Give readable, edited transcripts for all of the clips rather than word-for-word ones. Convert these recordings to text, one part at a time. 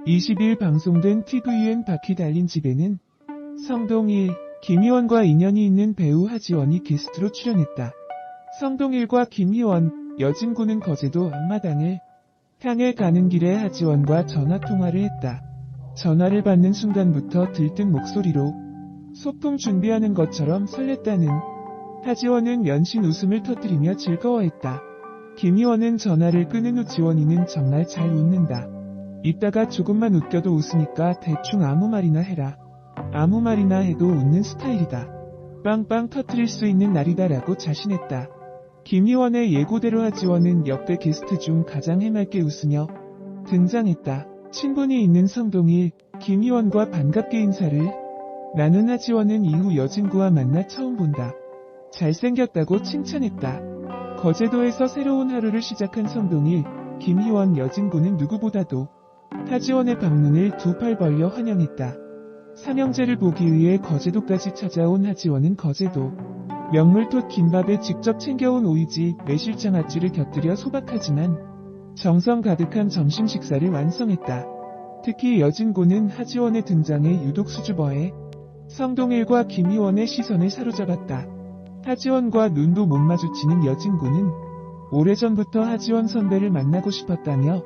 20일 방송된 tvN 바퀴 달린 집에는 성동일, 김희원과 인연이 있는 배우 하지원이 게스트로 출연했다. 성동일과 김희원, 여진구는 거제도 앞마당을 향해 가는 길에 하지원과 전화통화를 했다. 전화를 받는 순간부터 들뜬 목소리로 소풍 준비하는 것처럼 설렜다는 하지원은 연신 웃음을 터뜨리며 즐거워했다. 김희원은 전화를 끊은 후 지원이는 정말 잘 웃는다. 이따가 조금만 웃겨도 웃으니까 대충 아무 말이나 해라. 아무 말이나 해도 웃는 스타일이다. 빵빵 터뜨릴 수 있는 날이다라고 자신했다. 김희원의 예고대로 하지원은 역대 게스트 중 가장 해맑게 웃으며 등장했다. 친분이 있는 성동일, 김희원과 반갑게 인사를 나눈 하지원은 이후 여진구와 만나 처음 본다. 잘생겼다고 칭찬했다. 거제도에서 새로운 하루를 시작한 성동일, 김희원, 여진구는 누구보다도 하지원의 방문을 두 팔 벌려 환영했다. 삼형제를 보기 위해 거제도까지 찾아온 하지원은 거제도 명물톳 김밥에 직접 챙겨온 오이지, 매실장 앗주를 곁들여 소박하지만 정성 가득한 점심 식사를 완성했다. 특히 여진구는 하지원의 등장에 유독 수줍어해 성동일과 김희원의 시선을 사로잡았다. 하지원과 눈도 못 마주치는 여진구는 오래전부터 하지원 선배를 만나고 싶었다며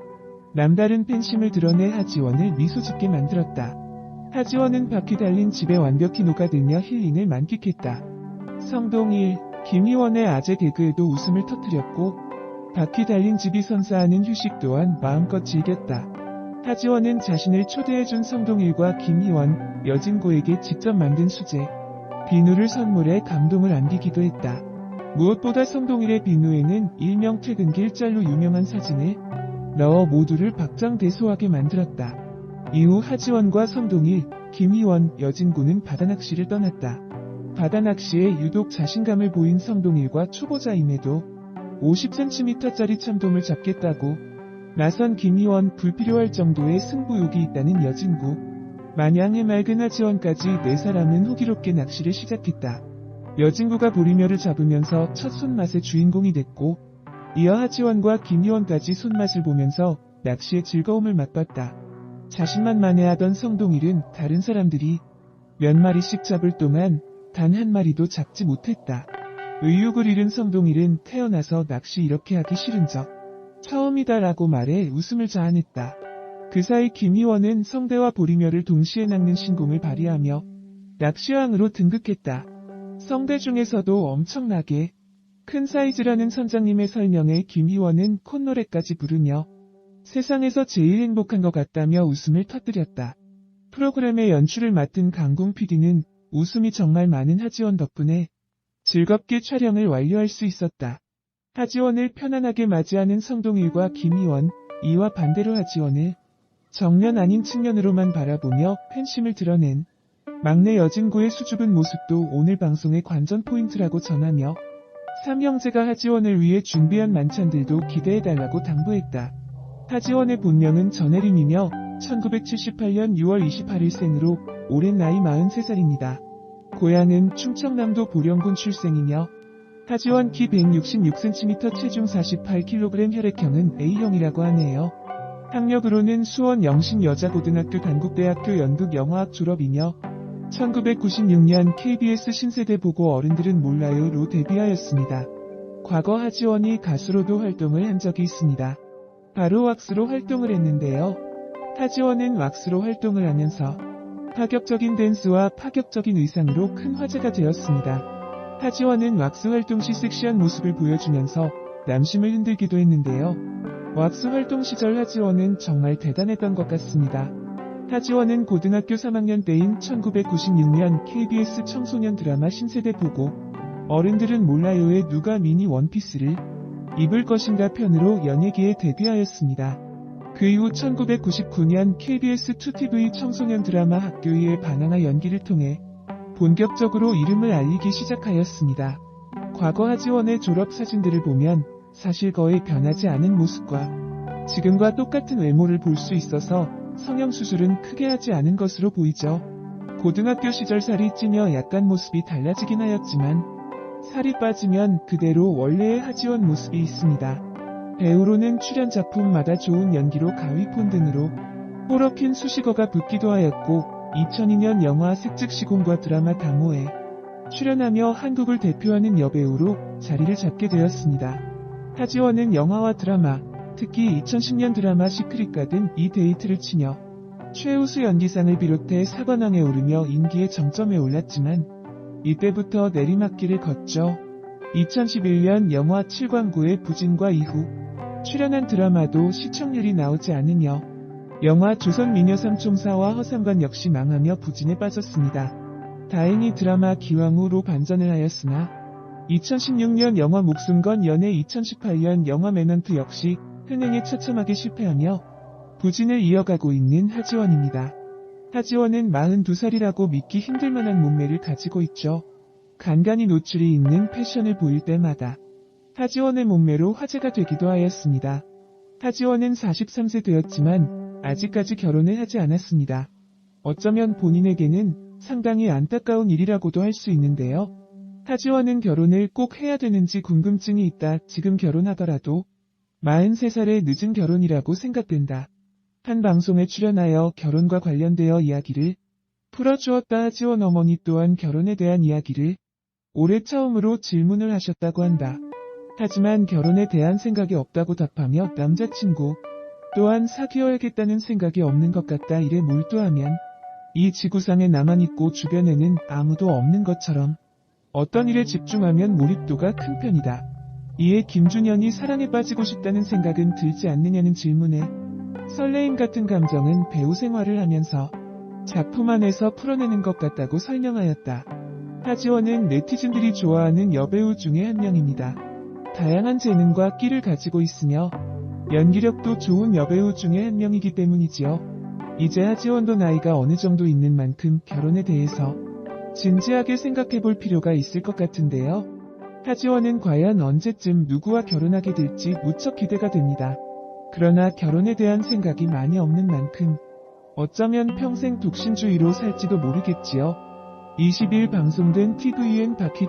남다른 팬심을 드러내 하지원을 미소 짓게 만들었다. 하지원은 바퀴 달린 집에 완벽히 녹아들며 힐링을 만끽했다. 성동일, 김희원의 아재 개그에도 웃음을 터뜨렸고 바퀴 달린 집이 선사하는 휴식 또한 마음껏 즐겼다. 하지원은 자신을 초대해준 성동일과 김희원, 여진구에게 직접 만든 수제, 비누를 선물해 감동을 안기기도 했다. 무엇보다 성동일의 비누에는 일명 퇴근길 짤로 유명한 사진을 넣어 모두를 박장대소하게 만들었다. 이후 하지원과 성동일, 김희원, 여진구는 바다낚시를 떠났다. 바다낚시에 유독 자신감을 보인 성동일과 초보자임에도 50cm짜리 참돔을 잡겠다고 나선 김희원, 불필요할 정도의 승부욕이 있다는 여진구, 마냥 해맑은 하지원까지 네 사람은 호기롭게 낚시를 시작했다. 여진구가 보리멸을 잡으면서 첫 손맛의 주인공이 됐고 이어 하지원과 김희원까지 손맛을 보면서 낚시의 즐거움을 맛봤다. 자신만 만회하던 성동일은 다른 사람들이 몇 마리씩 잡을 동안 단 한 마리도 잡지 못했다. 의욕을 잃은 성동일은 태어나서 낚시 이렇게 하기 싫은 적 처음이다라고 말해 웃음을 자아냈다. 그 사이 김희원은 성대와 보리멸을 동시에 낚는 신공을 발휘하며 낚시왕으로 등극했다. 성대 중에서도 엄청나게 큰 사이즈라는 선장님의 설명에 김희원은 콧노래까지 부르며 세상에서 제일 행복한 것 같다며 웃음을 터뜨렸다. 프로그램의 연출을 맡은 강궁 PD는 웃음이 정말 많은 하지원 덕분에 즐겁게 촬영을 완료할 수 있었다. 하지원을 편안하게 맞이하는 성동일과 김희원, 이와 반대로 하지원을 정면 아닌 측면으로만 바라보며 팬심을 드러낸 막내 여진구의 수줍은 모습도 오늘 방송의 관전 포인트라고 전하며 삼형제가 하지원을 위해 준비한 만찬들도 기대해달라고 당부했다. 하지원의 본명은 전혜림이며 1978년 6월 28일 생으로 올해 나이 43살입니다. 고향은 충청남도 보령군 출생이며 하지원 키 166cm 체중 48kg 혈액형은 A형이라고 하네요. 학력으로는 수원 영신여자고등학교 단국대학교 연극영화학 졸업이며 1996년 KBS 신세대 보고 어른들은 몰라요로 데뷔하였습니다. 과거 하지원이 가수로도 활동을 한 적이 있습니다. 바로 왁스로 활동을 했는데요. 하지원은 왁스로 활동을 하면서 파격적인 댄스와 파격적인 의상으로 큰 화제가 되었습니다. 하지원은 왁스 활동 시 섹시한 모습을 보여주면서 남심을 흔들기도 했는데요. 왁스 활동 시절 하지원은 정말 대단했던 것 같습니다. 하지원은 고등학교 3학년 때인 1996년 KBS 청소년 드라마 신세대 보고 어른들은 몰라요의 누가 미니 원피스를 입을 것인가 편으로 연예계에 데뷔하였습니다. 그 이후 1999년 KBS 2TV 청소년 드라마 학교의 반항아 연기를 통해 본격적으로 이름을 알리기 시작하였습니다. 과거 하지원의 졸업 사진들을 보면 사실 거의 변하지 않은 모습과 지금과 똑같은 외모를 볼 수 있어서 성형수술은 크게 하지 않은 것으로 보이죠. 고등학교 시절 살이 찌며 약간 모습이 달라지긴 하였지만 살이 빠지면 그대로 원래의 하지원 모습이 있습니다. 배우로는 출연 작품마다 좋은 연기로 가위폰 등으로 호러킨 수식어가 붙기도 하였고 2002년 영화 색즉시공과 드라마 다모에 출연하며 한국을 대표하는 여배우로 자리를 잡게 되었습니다. 하지원은 영화와 드라마, 특히 2010년 드라마 시크릿 가든 이 데이트를 치며 최우수 연기상을 비롯해 사관왕에 오르며 인기의 정점에 올랐지만 이때부터 내리막길을 걷죠. 2011년 영화 7광구의 부진과 이후 출연한 드라마도 시청률이 나오지 않으며 영화 조선미녀 삼총사와 허상관 역시 망하며 부진에 빠졌습니다. 다행히 드라마 기왕후로 반전을 하였으나 2016년 영화 목숨 건 연애 2018년 영화 매넌트 역시 흥행에 처참하게 실패하며 부진을 이어가고 있는 하지원입니다. 하지원은 42살이라고 믿기 힘들만한 몸매를 가지고 있죠. 간간히 노출이 있는 패션을 보일 때마다 하지원의 몸매로 화제가 되기도 하였습니다. 하지원은 43세 되었지만 아직까지 결혼을 하지 않았습니다. 어쩌면 본인에게는 상당히 안타까운 일이라고도 할 수 있는데요. 하지원은 결혼을 꼭 해야 되는지 궁금증이 있다. 지금 결혼하더라도 43살의 늦은 결혼이라고 생각된다. 한 방송에 출연하여 결혼과 관련되어 이야기를 풀어주었다. 하지원 어머니 또한 결혼에 대한 이야기를 올해 처음으로 질문을 하셨다고 한다. 하지만 결혼에 대한 생각이 없다고 답하며 남자친구 또한 사귀어야겠다는 생각이 없는 것 같다. 일에 몰두하면 이 지구상에 나만 있고 주변에는 아무도 없는 것처럼 어떤 일에 집중하면 몰입도가 큰 편이다. 이에 김준현이 사랑에 빠지고 싶다는 생각은 들지 않느냐는 질문에 설레임 같은 감정은 배우 생활을 하면서 작품 안에서 풀어내는 것 같다고 설명하였다. 하지원은 네티즌들이 좋아하는 여배우 중에 한 명입니다. 다양한 재능과 끼를 가지고 있으며 연기력도 좋은 여배우 중에 한 명이기 때문이지요. 이제 하지원도 나이가 어느 정도 있는 만큼 결혼에 대해서 진지하게 생각해볼 필요가 있을 것 같은데요. 하지원은 과연 언제쯤 누구와 결혼하게 될지 무척 기대가 됩니다. 그러나 결혼에 대한 생각이 많이 없는 만큼 어쩌면 평생 독신주의로 살지도 모르겠지요. 20일 방송된 TVN 바퀴